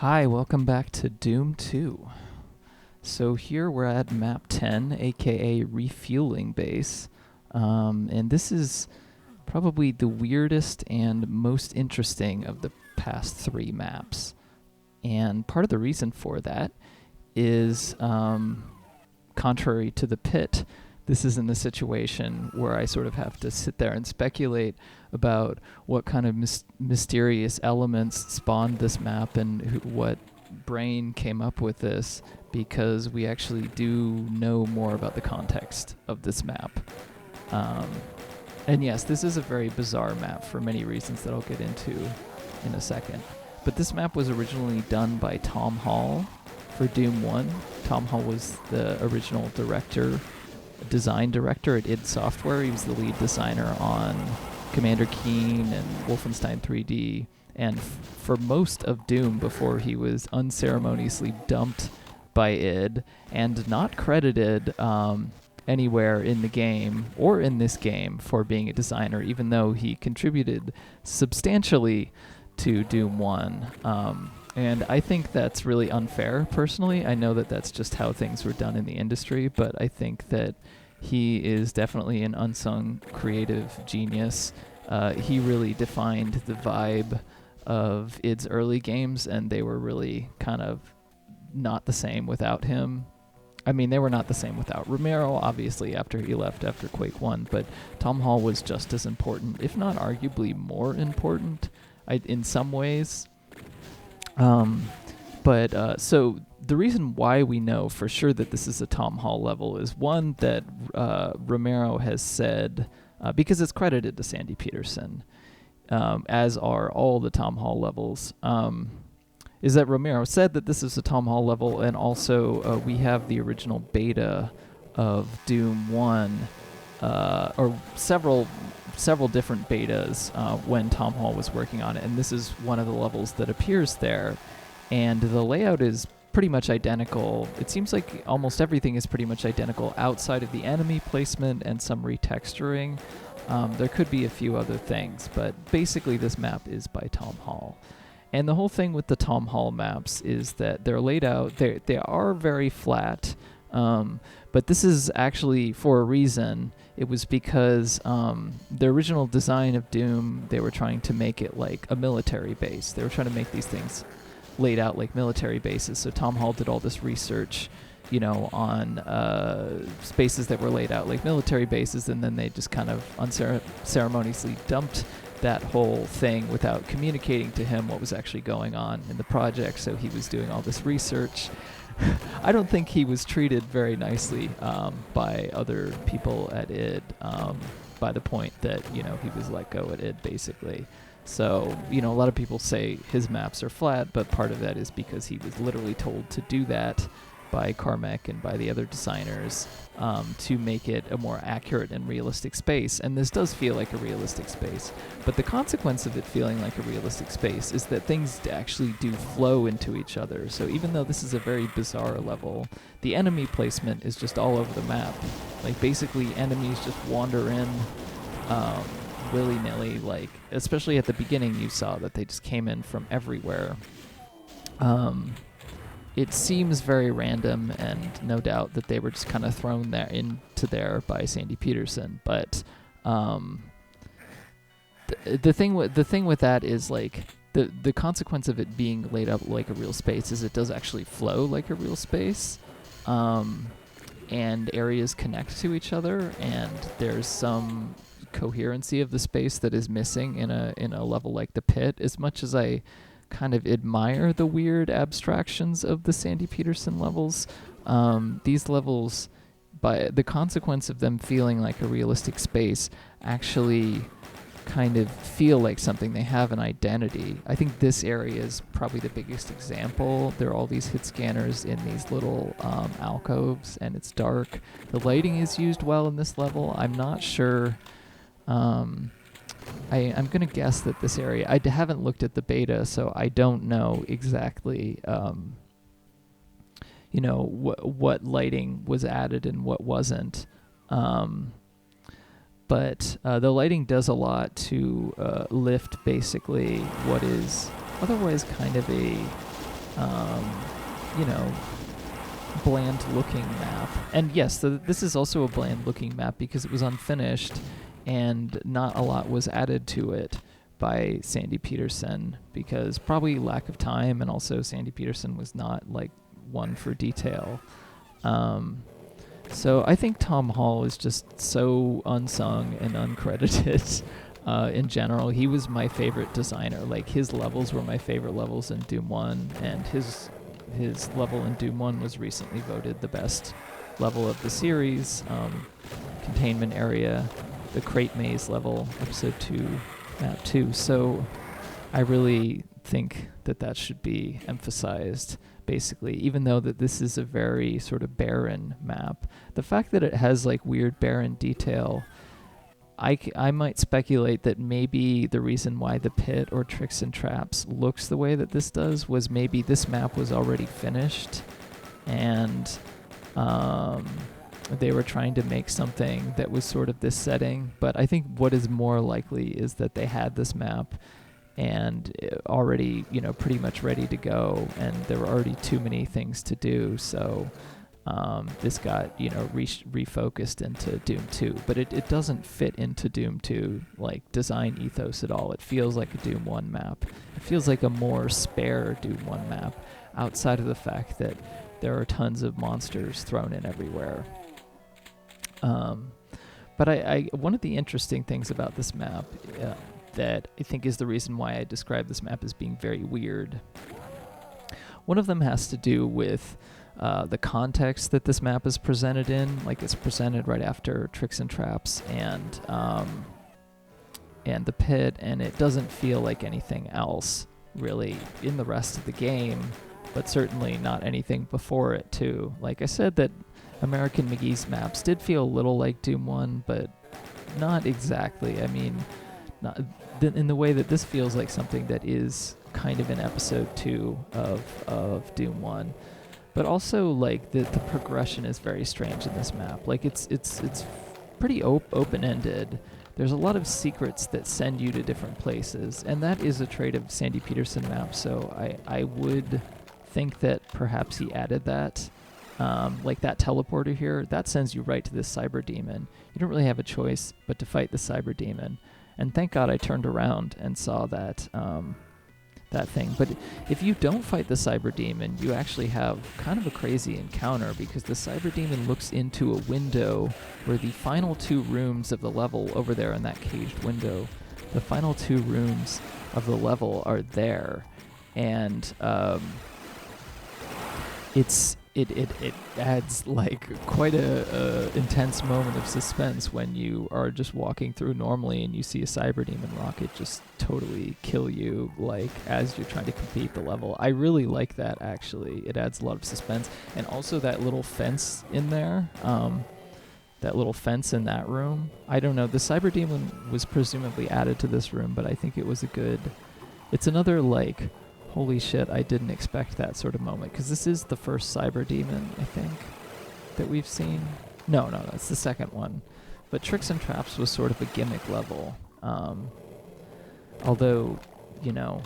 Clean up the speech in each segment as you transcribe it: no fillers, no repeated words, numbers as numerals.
Hi, welcome back to Doom 2. So here we're at map 10, aka Refueling Base. And this is probably the weirdest and most interesting of the past three maps. And part of the reason for that is, contrary to the pit, this isn't a situation where I sort of have to sit there and speculate about what kind of mysterious elements spawned this map and what brain came up with this, because we actually do know more about the context of this map. And yes, this is a very bizarre map for many reasons that I'll get into in a second. But this map was originally done by Tom Hall for Doom 1. Tom Hall was the original design director at id Software. He was the lead designer on Commander Keen and Wolfenstein 3D, and for most of Doom before he was unceremoniously dumped by id and not credited anywhere in the game or in this game for being a designer, even though he contributed substantially to Doom 1. And I think that's really unfair, personally. I know that that's just how things were done in the industry, but I think that he is definitely an unsung creative genius. He really defined the vibe of id's early games, and they were really kind of not the same without him. I mean, they were not the same without Romero, obviously, after he left after Quake 1, but Tom Hall was just as important, if not arguably more important, in some ways. So the reason why we know for sure that this is a Tom Hall level is, one, that Romero has said, because it's credited to Sandy Peterson, as are all the Tom Hall levels, is that Romero said that this is a Tom Hall level, and also we have the original beta of Doom 1, or several different betas when Tom Hall was working on it, and this is one of the levels that appears there, and the layout is pretty much identical. It seems like almost everything is pretty much identical outside of the enemy placement and some retexturing. There could be a few other things, but basically this map is by Tom Hall. And the whole thing with the Tom Hall maps is that they're laid out, they are very flat, but this is actually for a reason. It was because the original design of Doom, they were trying to make it like a military base. They were trying to make these things laid out like military bases. So Tom Hall did all this research, on spaces that were laid out like military bases, and then they just kind of unceremoniously dumped that whole thing without communicating to him what was actually going on in the project. So he was doing all this research. I don't think he was treated very nicely by other people at id, by the point that, he was let go at id, basically. So, a lot of people say his maps are flat, but part of that is because he was literally told to do that by Carmack and by the other designers to make it a more accurate and realistic space. And this does feel like a realistic space. But the consequence of it feeling like a realistic space is that things actually do flow into each other. So even though this is a very bizarre level, the enemy placement is just all over the map. Like, basically, enemies just wander in willy-nilly, like, especially at the beginning you saw that they just came in from everywhere. It seems very random, and no doubt that they were just kind of thrown into there by Sandy Peterson. But the thing with that is, like, the consequence of it being laid out like a real space is it does actually flow like a real space, and areas connect to each other, and there's some coherency of the space that is missing in a level like the pit. As much as I kind of admire the weird abstractions of the Sandy Peterson levels, these levels, by the consequence of them feeling like a realistic space, actually kind of feel like something. They have an identity. I think this area is probably the biggest example. There are all these hit scanners in these little alcoves, and it's dark. The lighting is used well in this level. I'm not sure. I'm going to guess that this area, I haven't looked at the beta, so I don't know exactly, what lighting was added and what wasn't. But the lighting does a lot to lift basically what is otherwise kind of a you know, bland looking map. And yes, this is also a bland looking map because it was unfinished and not a lot was added to it by Sandy Petersen, because probably lack of time, and also Sandy Petersen was not like one for detail. So I think Tom Hall is just so unsung and uncredited. In general, he was my favorite designer. Like, his levels were my favorite levels in Doom 1, and his level in Doom 1 was recently voted the best level of the series. Containment area, the Crate Maze level, episode 2, map 2. So I really think that should be emphasized, basically, even though that this is a very sort of barren map. The fact that it has like weird barren detail, I might speculate that maybe the reason why the pit or Tricks and Traps looks the way that this does was maybe this map was already finished and they were trying to make something that was sort of this setting. But I think what is more likely is that they had this map and already, you know, pretty much ready to go, and there were already too many things to do, so this got, you know, refocused into Doom 2. But it doesn't fit into Doom 2 like design ethos at all. It feels like a Doom 1 map. It feels like a more spare Doom 1 map, outside of the fact that there are tons of monsters thrown in everywhere. But I one of the interesting things about this map that I think is the reason why I describe this map as being very weird. One of them has to do with the context that this map is presented in. Like, it's presented right after Tricks and Traps and the pit, and it doesn't feel like anything else really in the rest of the game, but certainly not anything before it too. Like I said, that American McGee's maps did feel a little like Doom 1, but not exactly. I mean, not in the way that this feels like something that is kind of in episode 2 of Doom 1. But also, like, the progression is very strange in this map. Like, it's pretty open-ended. There's a lot of secrets that send you to different places, and that is a trait of Sandy Petersen maps, so I would think that perhaps he added that. Like that teleporter here, that sends you right to this cyber demon. You don't really have a choice but to fight the cyber demon. And thank God I turned around and saw that that thing. But if you don't fight the cyber demon, you actually have kind of a crazy encounter, because the cyber demon looks into a window where the final 2 rooms of the level over there in that caged window, the final 2 rooms of the level are there. And it adds like quite a intense moment of suspense when you are just walking through normally and you see a cyber demon rocket just totally kill you, like, as you're trying to complete the level. I really like that, actually. It adds a lot of suspense. And also that little fence in there, that little fence in that room, I don't know, the cyber demon was presumably added to this room, but I think it was it's another, like, holy shit, I didn't expect that sort of moment. Because this is the first cyber demon, I think, that we've seen. No, that's the second one. But Tricks and Traps was sort of a gimmick level. Although, you know,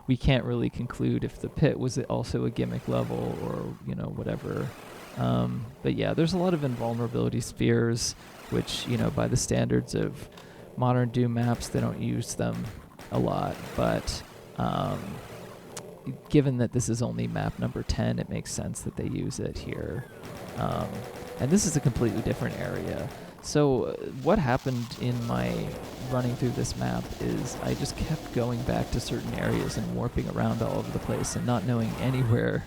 we can't really conclude if the pit was also a gimmick level or, you know, whatever. But yeah, there's a lot of invulnerability spheres, which, you know, by the standards of modern Doom maps, they don't use them a lot. But given that this is only map number 10, it makes sense that they use it here. And this is a completely different area. So what happened in my running through this map is I just kept going back to certain areas and warping around all over the place and not knowing anywhere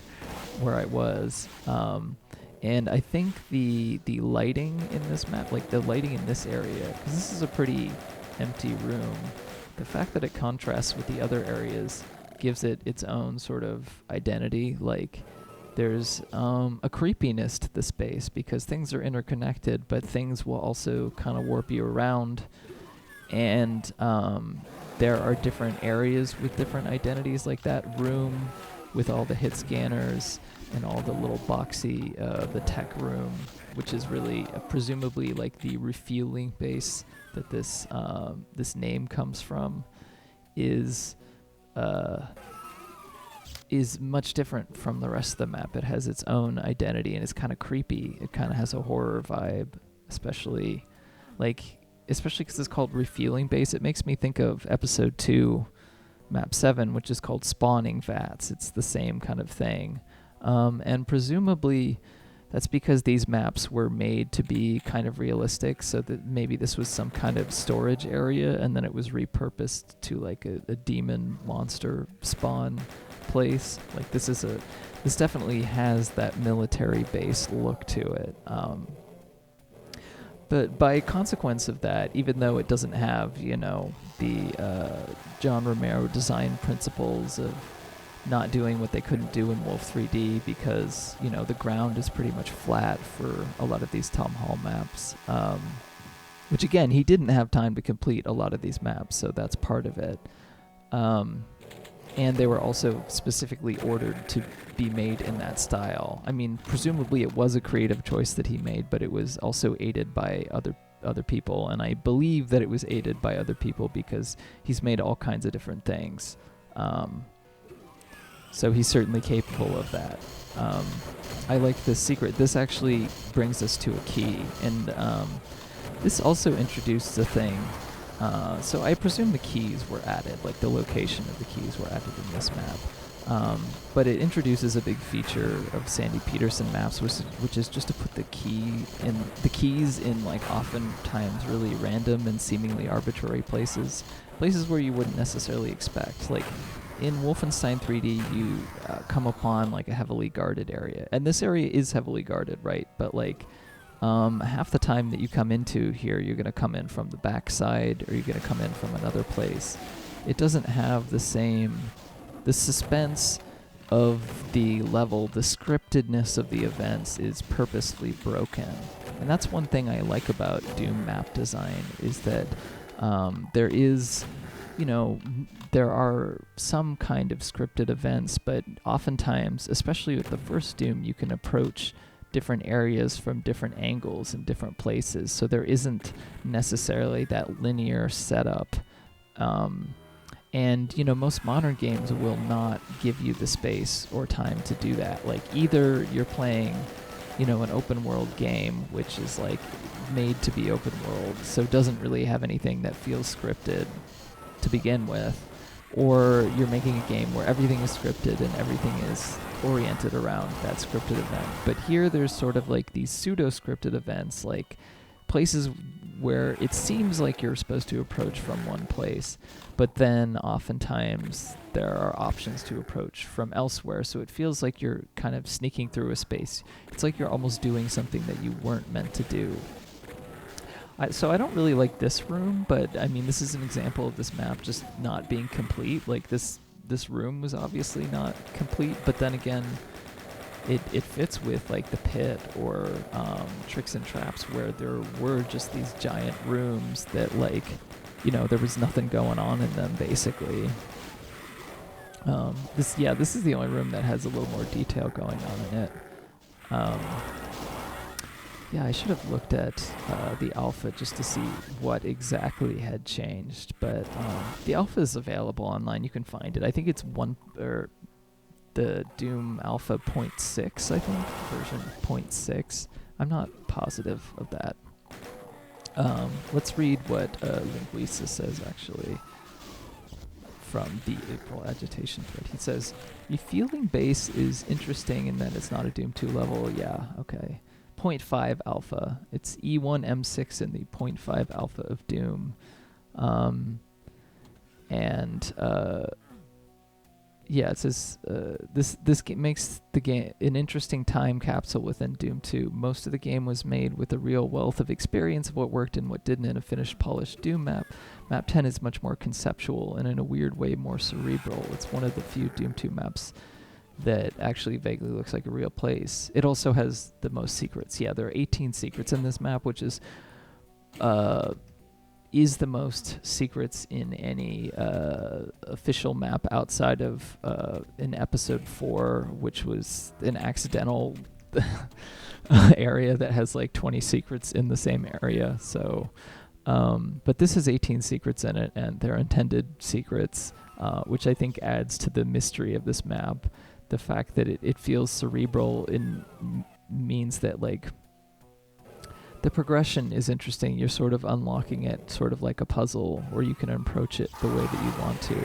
where I was. And I think the lighting in this map, like the lighting in this area, because this is a pretty empty room, the fact that it contrasts with the other areas gives it its own sort of identity. Like, there's a creepiness to the space because things are interconnected, but things will also kind of warp you around. And there are different areas with different identities, like that room with all the hit scanners and all the little boxy, the tech room, which is really presumably like the Refueling Base that this name comes from, is is much different from the rest of the map. It has its own identity and it's kind of creepy. It kind of has a horror vibe, especially because it's called Refueling Base. It makes me think of episode 2, map 7, which is called Spawning Vats. It's the same kind of thing. And presumably that's because these maps were made to be kind of realistic, so that maybe this was some kind of storage area and then it was repurposed to like a demon monster spawn place. Like this definitely has that military base look to it. But by consequence of that, even though it doesn't have, the John Romero design principles of not doing what they couldn't do in Wolf 3D, because, the ground is pretty much flat for a lot of these Tom Hall maps. Which again, he didn't have time to complete a lot of these maps, so that's part of it. And they were also specifically ordered to be made in that style. I mean, presumably it was a creative choice that he made, but it was also aided by other people, and I believe that it was aided by other people because he's made all kinds of different things. So he's certainly capable of that. I like this secret. This actually brings us to a key, and this also introduced a thing. So I presume the keys were added, like the location of the keys were added in this map. But it introduces a big feature of Sandy Peterson maps, which is just to put the keys in like oftentimes really random and seemingly arbitrary places where you wouldn't necessarily expect. Like in Wolfenstein 3D, you come upon like a heavily guarded area, and this area is heavily guarded, right? But like half the time that you come into here, you're going to come in from the back side, or you're going to come in from another place. It doesn't have the suspense of the level, the scriptedness of the events is purposefully broken. And that's one thing I like about Doom map design, is that there is, there are some kind of scripted events, but oftentimes, especially with the first Doom, you can approach different areas from different angles and different places, so there isn't necessarily that linear setup. And most modern games will not give you the space or time to do that. Like either you're playing, an open world game, which is like made to be open world, so it doesn't really have anything that feels scripted to begin with, or you're making a game where everything is scripted and everything is oriented around that scripted event. But here there's sort of like these pseudo-scripted events, like places where it seems like you're supposed to approach from one place, but then oftentimes there are options to approach from elsewhere, so it feels like you're kind of sneaking through a space. It's like you're almost doing something that you weren't meant to do. So I don't really like this room, but I mean, this is an example of this map just not being complete. Like this room was obviously not complete, but then again, it fits with like the pit or Tricks and Traps, where there were just these giant rooms that like, there was nothing going on in them basically. This is the only room that has a little more detail going on in it. I should have looked at the alpha just to see what exactly had changed, but the alpha is available online. You can find it. I think it's the Doom Alpha 0.6, I think, version 0.6. I'm not positive of that. Let's read what Linguisa says, actually, from the April Agitation thread. He says, Refueling Base is interesting in that it's not a Doom 2 level. Yeah, okay. 0.5 alpha. It's E1M6 in the 0.5 alpha of Doom. It says this makes the game an interesting time capsule within Doom 2. Most of the game was made with a real wealth of experience of what worked and what didn't in a finished, polished Doom map. Map 10 is much more conceptual and in a weird way more cerebral. It's one of the few Doom 2 maps that actually vaguely looks like a real place. It also has the most secrets. Yeah, there are 18 secrets in this map, which is the most secrets in any official map outside of in episode 4, which was an accidental area that has like 20 secrets in the same area. So, but this has 18 secrets in it, and they're intended secrets. which I think adds to the mystery of this map. The fact that it feels cerebral means that like the progression is interesting. You're sort of unlocking it sort of like a puzzle, or you can approach it the way that you want to,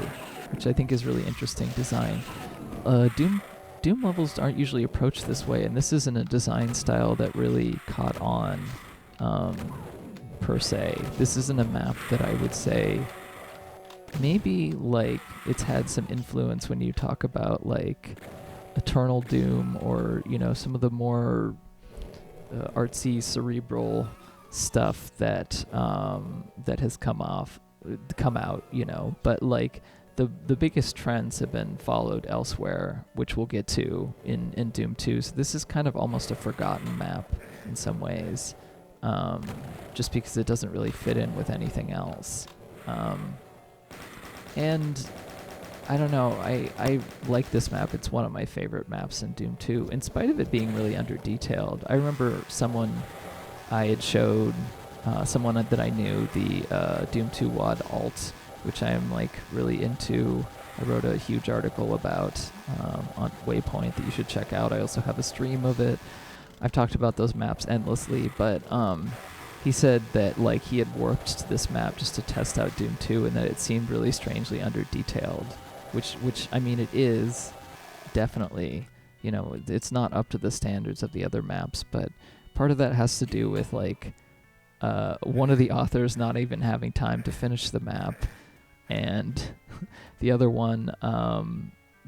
which I think is really interesting design. Doom levels aren't usually approached this way, and this isn't a design style that really caught on per se. This isn't a map that I would say, maybe like it's had some influence when you talk about like Eternal Doom, or you know, some of the more artsy cerebral stuff that that has come out, you know. But like the biggest trends have been followed elsewhere, which we'll get to in Doom 2. So this is kind of almost a forgotten map in some ways, just because it doesn't really fit in with anything else. And I don't know, I like this map. It's one of my favorite maps in Doom 2, in spite of it being really under-detailed. I remember someone I had showed, someone that I knew, the Doom 2 WAD alt, which I am like really into. I wrote a huge article about on Waypoint that you should check out. I also have a stream of it. I've talked about those maps endlessly, but he said that like he had warped this map just to test out Doom 2, and that it seemed really strangely under-detailed, which I mean, it is definitely, you know, it's not up to the standards of the other maps, but part of that has to do with like one of the authors not even having time to finish the map, and the other one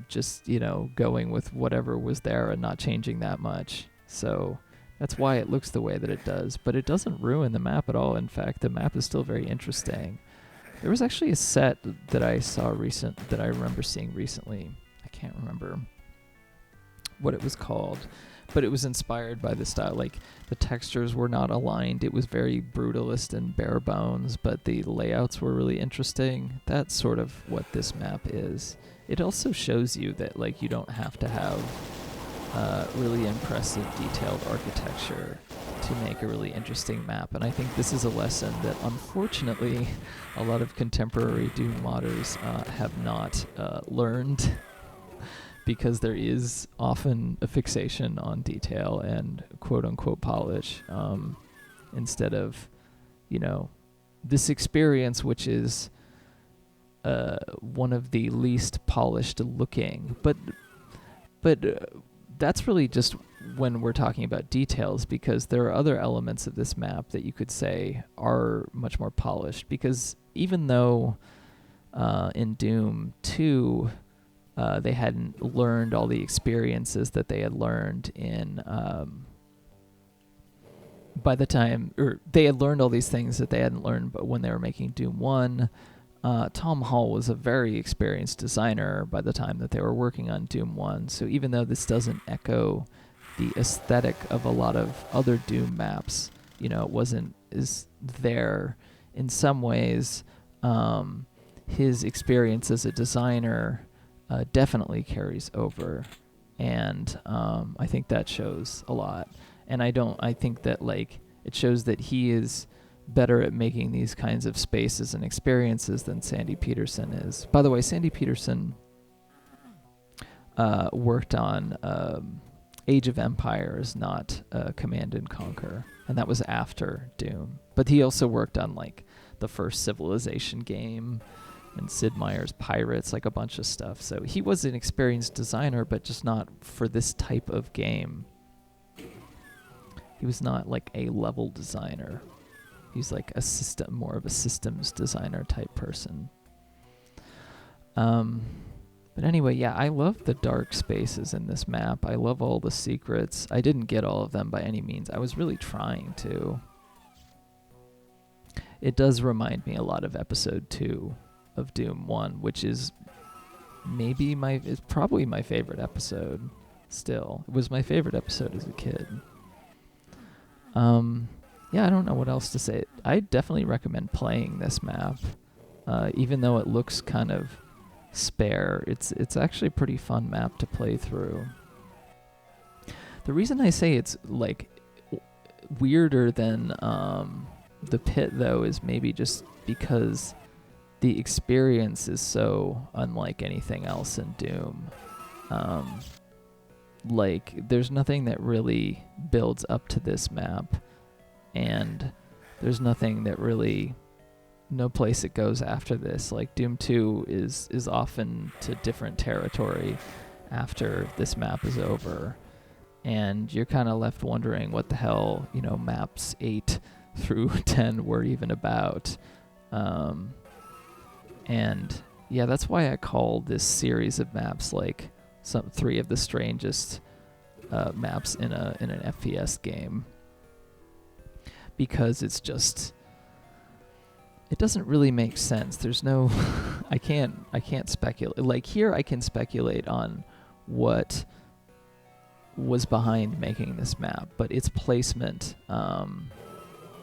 just, you know, going with whatever was there and not changing that much. So that's why it looks the way that it does, but it doesn't ruin the map at all. In fact, the map is still very interesting. There was actually a set that I remember seeing recently. I can't remember what it was called, but it was inspired by the style. Like, the textures were not aligned. It was very brutalist and bare bones, but the layouts were really interesting. That's sort of what this map is. It also shows you that like you don't have to have really impressive detailed architecture to make a really interesting map. And I think this is a lesson that unfortunately a lot of contemporary Doom modders have not learned, because there is often a fixation on detail and quote-unquote polish, instead of, you know, this experience, which is one of the least polished looking. But that's really just when we're talking about details, because there are other elements of this map that you could say are much more polished. Because even though in Doom 2 they hadn't learned all the experiences that they had learned in by the time, or they had learned all these things that they hadn't learned, but when they were making Doom 1, Tom Hall was a very experienced designer by the time that they were working on Doom 1. So even though this doesn't echo the aesthetic of a lot of other Doom maps, you know, it wasn't as there in some ways, his experience as a designer definitely carries over, and I think that shows a lot. And I think that like it shows that he is better at making these kinds of spaces and experiences than Sandy Peterson is. By the way, Sandy Peterson worked on Age of Empires, not Command and Conquer, and that was after Doom. But he also worked on like the first Civilization game and Sid Meier's Pirates, like a bunch of stuff. So he was an experienced designer, but just not for this type of game. He was not like a level designer. He's like more of a systems designer type person. But anyway, yeah, I love the dark spaces in this map. I love all the secrets. I didn't get all of them by any means. I was really trying to. It does remind me a lot of episode 2 of Doom 1, which is it's probably my favorite episode still. It was my favorite episode as a kid. Yeah, I don't know what else to say. I definitely recommend playing this map. Even though it looks kind of spare, it's actually a pretty fun map to play through. The reason I say it's like weirder than the pit, though, is maybe just because the experience is so unlike anything else in Doom. Like, there's nothing that really builds up to this map, and there's nothing that really, no place it goes after this. Like, Doom 2 is off into different territory after this map is over, and you're kind of left wondering what the hell, maps 8 through 10 were even about. And yeah, that's why I call this series of maps like some 3 of the strangest maps in an FPS game, because it's just, it doesn't really make sense. There's no I can't speculate. Like, here I can speculate on what was behind making this map, but its placement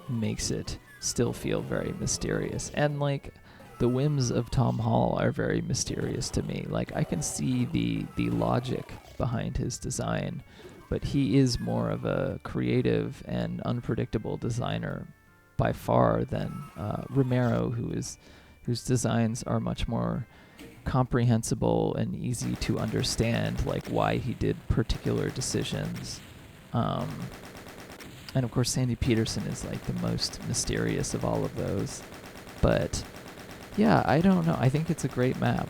makes it still feel very mysterious. And like, the whims of Tom Hall are very mysterious to me. Like, I can see the logic behind his design, but he is more of a creative and unpredictable designer by far than Romero, whose designs are much more comprehensible and easy to understand, like why he did particular decisions. And of course, Sandy Peterson is like the most mysterious of all of those. But yeah, I don't know. I think it's a great map.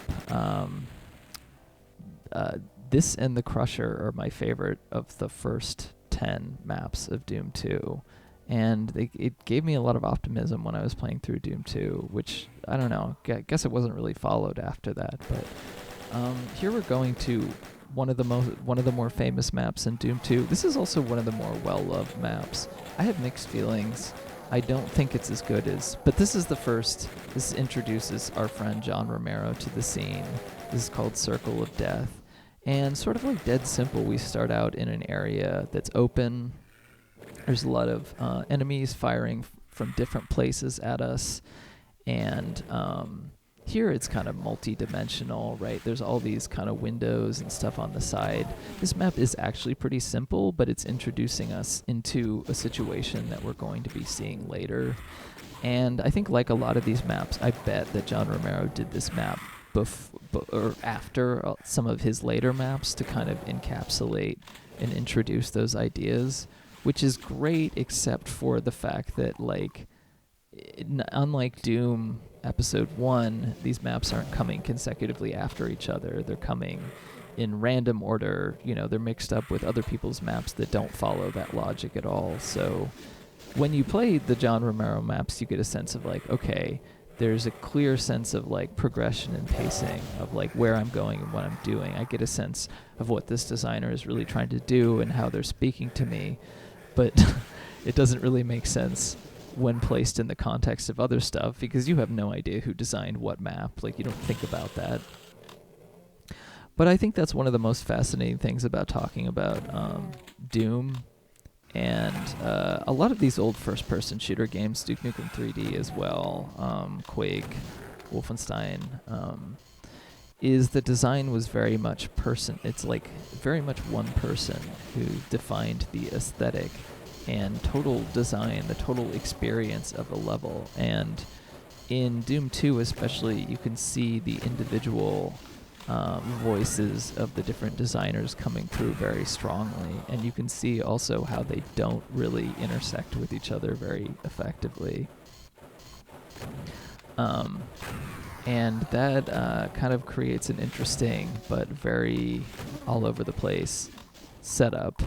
This and the Crusher are my favorite of the first 10 maps of Doom 2. And it gave me a lot of optimism when I was playing through Doom 2, which, I don't know, I guess it wasn't really followed after that. But here we're going to one of the more famous maps in Doom 2. This is also one of the more well-loved maps. I have mixed feelings. I don't think it's as good as, but this is the first. This introduces our friend John Romero to the scene. This is called Circle of Death. And sort of like Dead Simple, we start out in an area that's open. There's a lot of enemies firing from different places at us. And here it's kind of multi-dimensional, right? There's all these kind of windows and stuff on the side. This map is actually pretty simple, but it's introducing us into a situation that we're going to be seeing later. And I think, like a lot of these maps, I bet that John Romero did this map or after some of his later maps to kind of encapsulate and introduce those ideas, which is great, except for the fact that, like, unlike Doom Episode 1, these maps aren't coming consecutively after each other. They're coming in random order. They're mixed up with other people's maps that don't follow that logic at all. So when you play the John Romero maps, you get a sense of, like, okay, there's a clear sense of, like, progression and pacing of, like, where I'm going and what I'm doing. I get a sense of what this designer is really trying to do and how they're speaking to me. But it doesn't really make sense when placed in the context of other stuff, because you have no idea who designed what map. Like, you don't think about that. But I think that's one of the most fascinating things about talking about Doom. And a lot of these old first-person shooter games, Duke Nukem 3D as well, Quake, Wolfenstein, is the design was very much it's like very much one person who defined the aesthetic and total design, the total experience of a level. And in Doom 2 especially, you can see the individual voices of the different designers coming through very strongly, and you can see also how they don't really intersect with each other very effectively. And that kind of creates an interesting but very all over the place setup.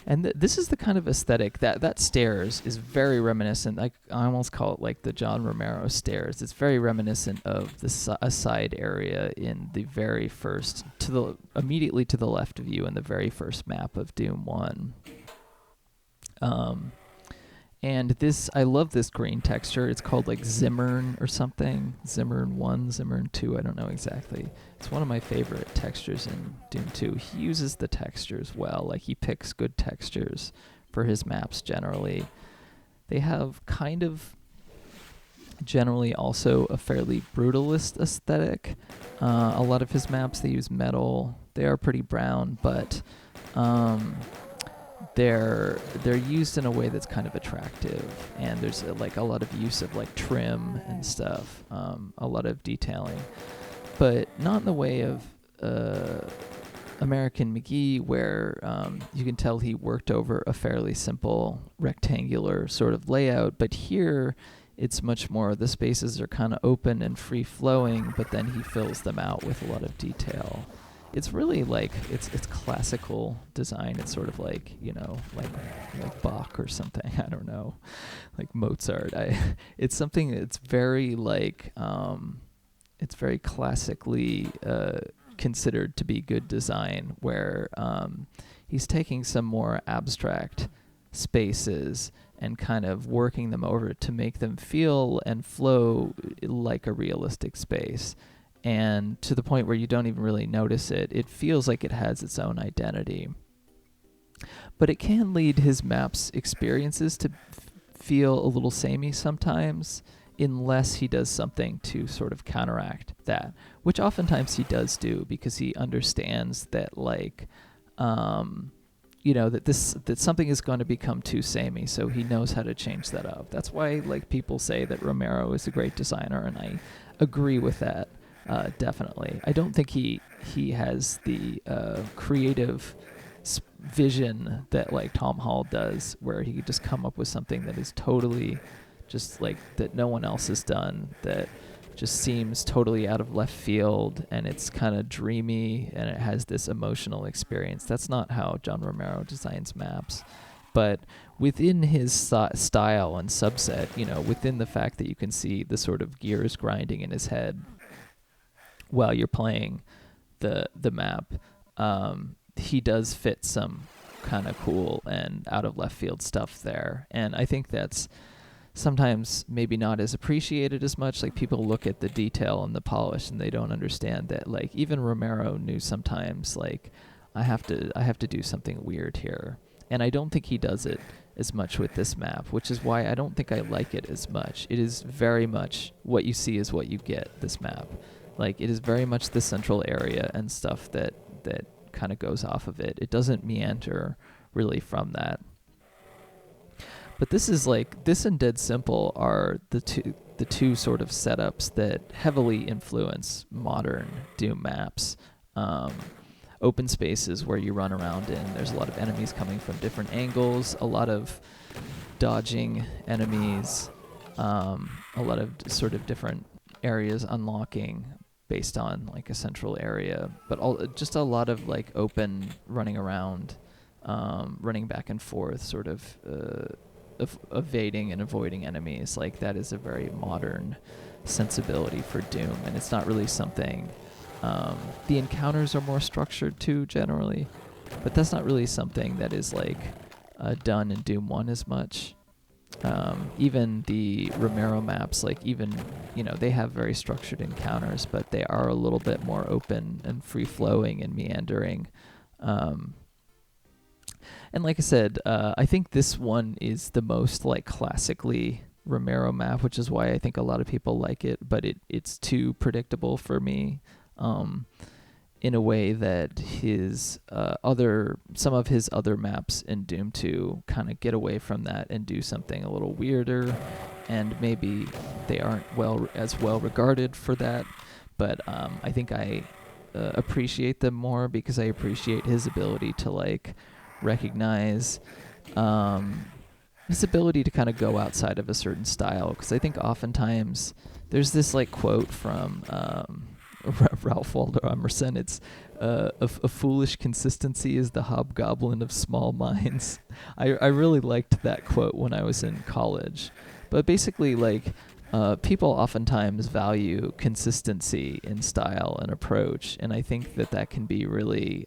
And this is the kind of aesthetic that stairs is very reminiscent. I almost call it like the John Romero stairs. It's very reminiscent of a side area in the very first, immediately to the left of you in the very first map of Doom 1. And this, I love this green texture. It's called like Zimmern or something. Zimmern 1, Zimmern 2, I don't know exactly. It's one of my favorite textures in Doom 2. He uses the textures well. Like, he picks good textures for his maps generally. They have kind of generally also a fairly brutalist aesthetic. A lot of his maps, they use metal. They are pretty brown, but they're used in a way that's kind of attractive, and there's like a lot of use of like trim and stuff, a lot of detailing, but not in the way of American McGee, where you can tell he worked over a fairly simple rectangular sort of layout. But here, it's much more, the spaces are kind of open and free flowing, but then he fills them out with a lot of detail. It's really like, it's classical design. It's sort of like, like Bach or something. I don't know, like Mozart. It's something that's very like, it's very classically considered to be good design, where he's taking some more abstract spaces and kind of working them over to make them feel and flow like a realistic space, and to the point where you don't even really notice it. It feels like it has its own identity, but it can lead his maps experiences to feel a little samey sometimes, unless he does something to sort of counteract that, which oftentimes he does do, because he understands that, like, that something is going to become too samey, so he knows how to change that up. That's why, like, people say that Romero is a great designer, and I agree with that, definitely. I don't think he has the creative vision that, like, Tom Hall does, where he could just come up with something that is totally just like that no one else has done, that just seems totally out of left field, and it's kind of dreamy, and it has this emotional experience. That's not how John Romero designs maps. But within his style and subset, within the fact that you can see the sort of gears grinding in his head while you're playing the map, he does fit some kind of cool and out of left field stuff there. And I think that's sometimes maybe not as appreciated as much. Like, people look at the detail and the polish, and they don't understand that, like, even Romero knew sometimes, like, I have to do something weird here. And I don't think he does it as much with this map, which is why I don't think I like it as much. It is very much what you see is what you get, this map. Like, it is very much the central area and stuff that kind of goes off of it. It doesn't meander really from that. But this is like, this and Dead Simple are the two sort of setups that heavily influence modern Doom maps. Open spaces where you run around in, there's a lot of enemies coming from different angles, a lot of dodging enemies, a lot of sort of different areas unlocking based on like a central area, but just a lot of like open running around, running back and forth, sort of evading and avoiding enemies. Like, that is a very modern sensibility for Doom, and it's not really something. The encounters are more structured too, generally, but that's not really something that is like done in Doom 1 as much. Even the Romero maps, like, even, they have very structured encounters, but they are a little bit more open and free-flowing and meandering. And like I said, I think this one is the most like classically Romero map, which is why I think a lot of people like it, but it's too predictable for me, in a way that his some of his other maps in Doom 2 kind of get away from that and do something a little weirder, and maybe they aren't as well regarded for that, but I think I appreciate them more because I appreciate his ability to like recognize his ability to kind of go outside of a certain style, because I think oftentimes there's this like quote from Ralph Waldo Emerson. It's a foolish consistency is the hobgoblin of small minds. I really liked that quote when I was in college, but basically like people oftentimes value consistency in style and approach, and I think that can be really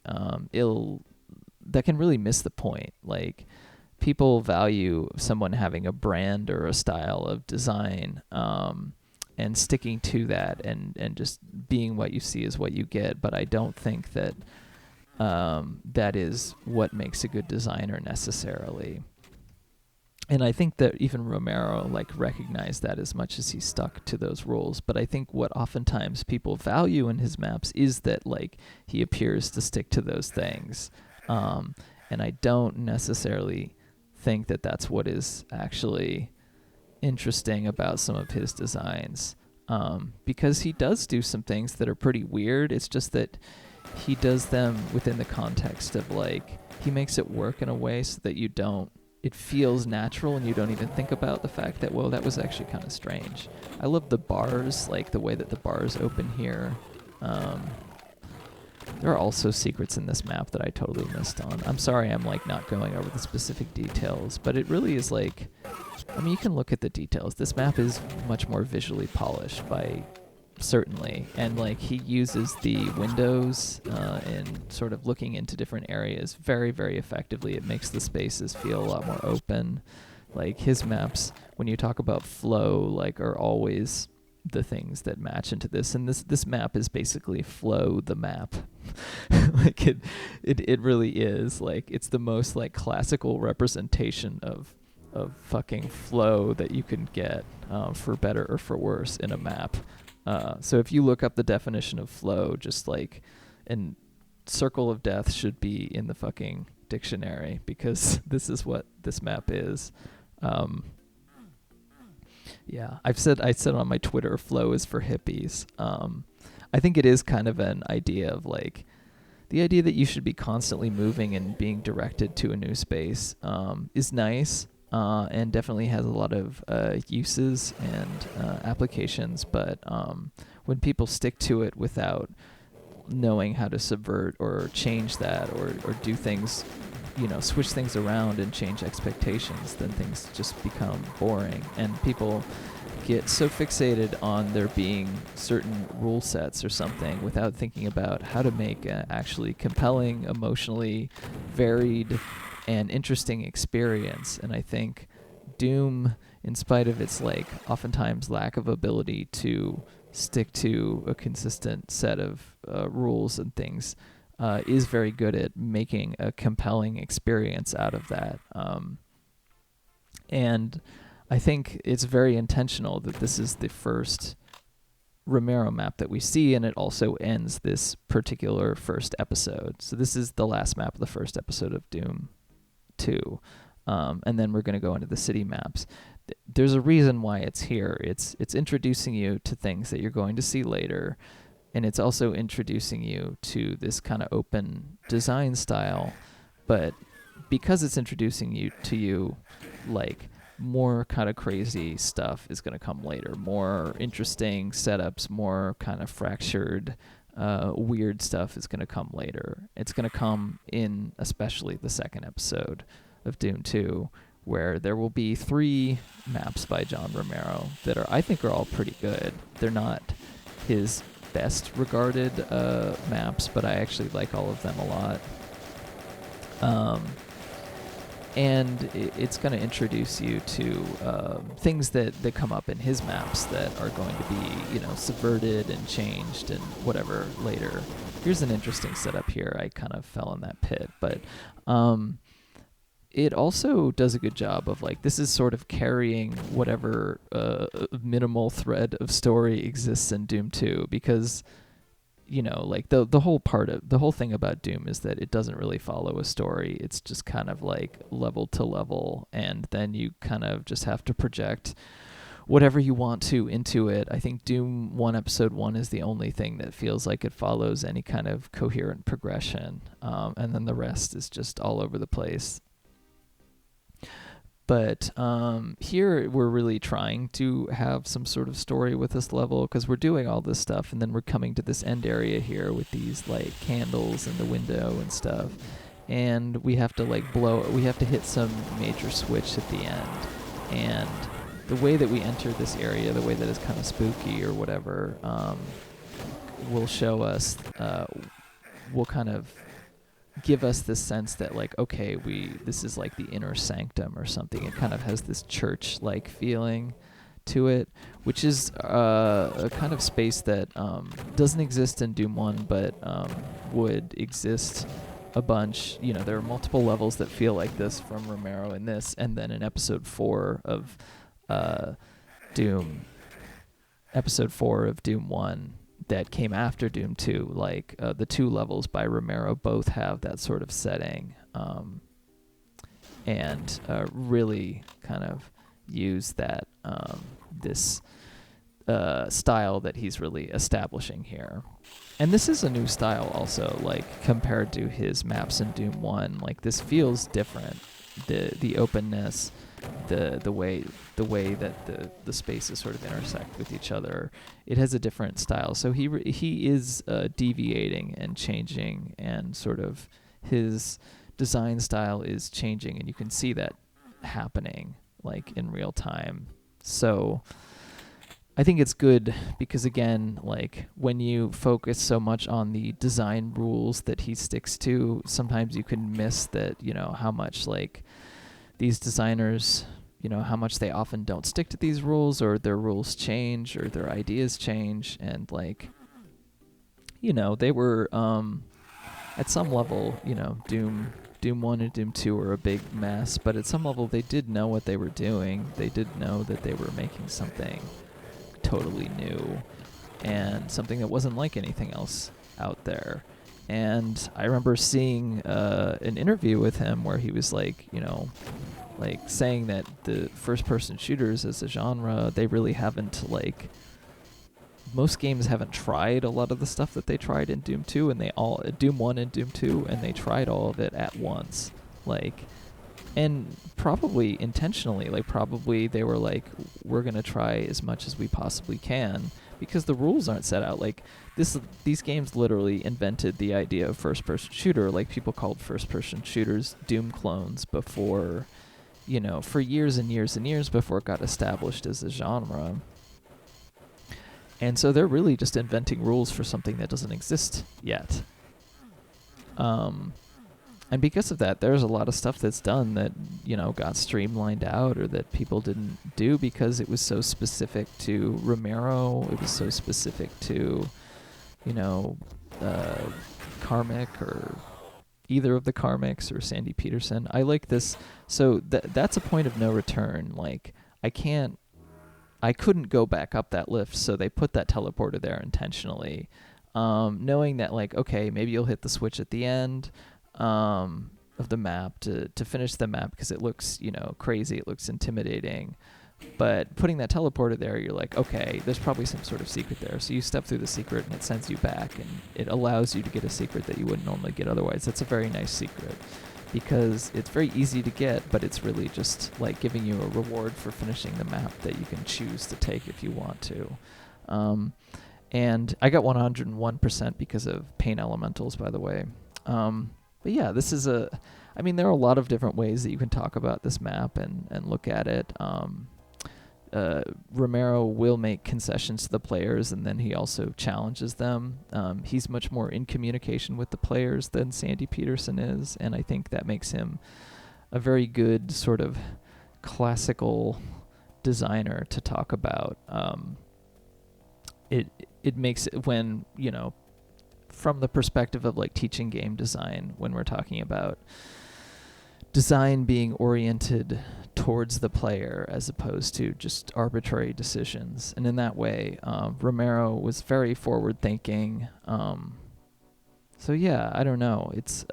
that can really miss the point. Like, people value someone having a brand or a style of design, and sticking to that, and just being what you see is what you get. But I don't think that that is what makes a good designer necessarily. And I think that even Romero like recognized that as much as he stuck to those rules. But I think what oftentimes people value in his maps is that like he appears to stick to those things. and I don't necessarily think that that's what is actually interesting about some of his designs, because he does do some things that are pretty weird. It's just that he does them within the context of like, he makes it work in a way so that it feels natural and you don't even think about the fact that, well, that was actually kind of strange. I love the bars, like the way that the bars open here. There are also secrets in this map that I totally missed on. I'm sorry I'm like not going over the specific details, but it really is like, I mean, you can look at the details. This map is much more visually polished certainly. And like he uses the windows and sort of looking into different areas very, very effectively. It makes the spaces feel a lot more open. Like his maps, when you talk about flow, like are always the things that match into this. And this map is basically Flow the map. Like it really is. Like it's the most like classical representation of fucking flow that you can get, for better or for worse, in a map. So if you look up the definition of flow, just like, and circle of death should be in the fucking dictionary, because this is what this map is. Yeah, I said on my Twitter, flow is for hippies. I think it is kind of an idea of like, the idea that you should be constantly moving and being directed to a new space is nice. And definitely has a lot of uses and applications, but when people stick to it without knowing how to subvert or change that or do things, switch things around and change expectations, then things just become boring, and people get so fixated on there being certain rule sets or something without thinking about how to make actually compelling, emotionally varied and interesting experience. And I think Doom, in spite of its like oftentimes lack of ability to stick to a consistent set of rules and things, is very good at making a compelling experience out of that. And I think it's very intentional that this is the first Romero map that we see, and it also ends this particular first episode. So this is the last map of the first episode of Doom 2, and then we're going to go into the city maps. There's a reason why it's here. It's introducing you to things that you're going to see later, and it's also introducing you to this kind of open design style. But because it's introducing you to like more kind of crazy stuff is going to come later, more interesting setups, more kind of fractured weird stuff is going to come later. It's going to come in especially the second episode of Doom 2, where there will be 3 maps by John Romero that I think are all pretty good. They're not his best regarded maps, but I actually like all of them a lot. And it's going to introduce you to things that come up in his maps that are going to be, subverted and changed and whatever later. Here's an interesting setup here. I kind of fell in that pit, but it also does a good job of like, this is sort of carrying whatever minimal thread of story exists in Doom 2, because like the whole thing about Doom is that it doesn't really follow a story. It's just kind of like level to level, and then you kind of just have to project whatever you want to into it. I think Doom 1 episode 1 is the only thing that feels like it follows any kind of coherent progression, and then the rest is just all over the place. But here we're really trying to have some sort of story with this level, because we're doing all this stuff, and then we're coming to this end area here with these like candles in the window and stuff, and we have to like we have to hit some major switch at the end. And the way that we enter this area, the way that it's kind of spooky or whatever, will show us, will kind of give us this sense that like, okay, this is like the inner sanctum or something. It kind of has this church-like feeling to it, which is a kind of space that doesn't exist in Doom 1, but would exist a bunch. There are multiple levels that feel like this from Romero in this, and then in episode 4 of Doom 1, that came after Doom 2, like the 2 levels by Romero, both have that sort of setting, and really kind of use that this style that he's really establishing here. And this is a new style also, like compared to his maps in Doom 1. Like this feels different. The openness, the way that the spaces sort of intersect with each other, it has a different style. So he is deviating and changing, and sort of his design style is changing, and you can see that happening like in real time. So I think it's good because, again, like when you focus so much on the design rules that he sticks to, sometimes you can miss that, how much like these designers, how much they often don't stick to these rules, or their rules change, or their ideas change. And like, they were, at some level, Doom 1 and Doom 2 were a big mess, but at some level they did know what they were doing. They did know that they were making something totally new and something that wasn't like anything else out there. And I remember seeing an interview with him where he was like, like saying that the first-person shooters as a genre, they really haven't, like, most games haven't tried a lot of the stuff that they tried in Doom 2, and Doom 1 and Doom 2, and they tried all of it at once. Like, and probably intentionally, like probably they were like, we're going to try as much as we possibly can, because the rules aren't set out. Like these games literally invented the idea of first-person shooter. Like people called first-person shooters Doom clones before, for years and years and years before it got established as a genre. And so they're really just inventing rules for something that doesn't exist yet. And because of that, there's a lot of stuff that's done that, got streamlined out, or that people didn't do because it was so specific to Romero. It was so specific to, Carmack, or either of the Carmacks, or Sandy Peterson. I like this. So that's a point of no return. Like, I couldn't go back up that lift, so they put that teleporter there intentionally, knowing that, like, okay, maybe you'll hit the switch at the end of the map to finish the map because it looks, crazy, it looks intimidating. But putting that teleporter there, you're like, okay, there's probably some sort of secret there. So you step through the secret and it sends you back, and it allows you to get a secret that you wouldn't normally get otherwise. That's a very nice secret because it's very easy to get, but it's really just like giving you a reward for finishing the map that you can choose to take if you want to. And I got 101% because of paint elementals, by the way. But yeah, this is there are a lot of different ways that you can talk about this map and look at it. Romero will make concessions to the players, and then he also challenges them. He's much more in communication with the players than Sandy Peterson is, and I think that makes him a very good sort of classical designer to talk about. It makes it when, from the perspective of like teaching game design, when we're talking about design being oriented towards the player as opposed to just arbitrary decisions. And in that way, Romero was very forward thinking. So yeah, I don't know. It's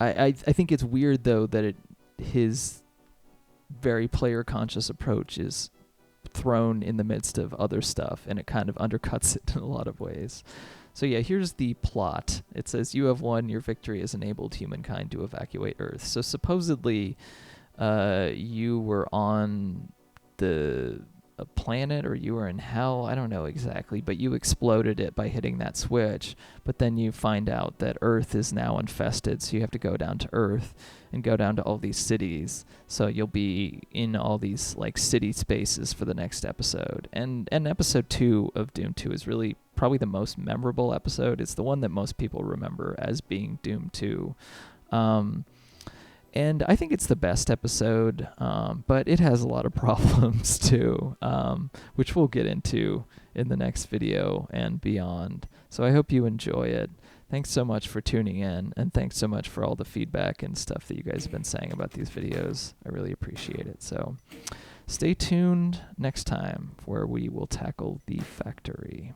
I think it's weird though that his very player conscious approach is thrown in the midst of other stuff, and it kind of undercuts it in a lot of ways. So yeah, here's the plot. It says, you have won, your victory has enabled humankind to evacuate Earth. So supposedly you were on a planet, or you were in hell, I don't know exactly, but you exploded it by hitting that switch. But then you find out that Earth is now infested, so you have to go down to Earth and go down to all these cities. So you'll be in all these like city spaces for the next episode. And episode 2 of Doom 2 is really probably the most memorable episode. It's the one that most people remember as being Doom 2. And I think it's the best episode, but it has a lot of problems too, which we'll get into in the next video and beyond. So I hope you enjoy it. Thanks so much for tuning in, and thanks so much for all the feedback and stuff that you guys have been saying about these videos. I really appreciate it. So Stay tuned next time where we will tackle the factory.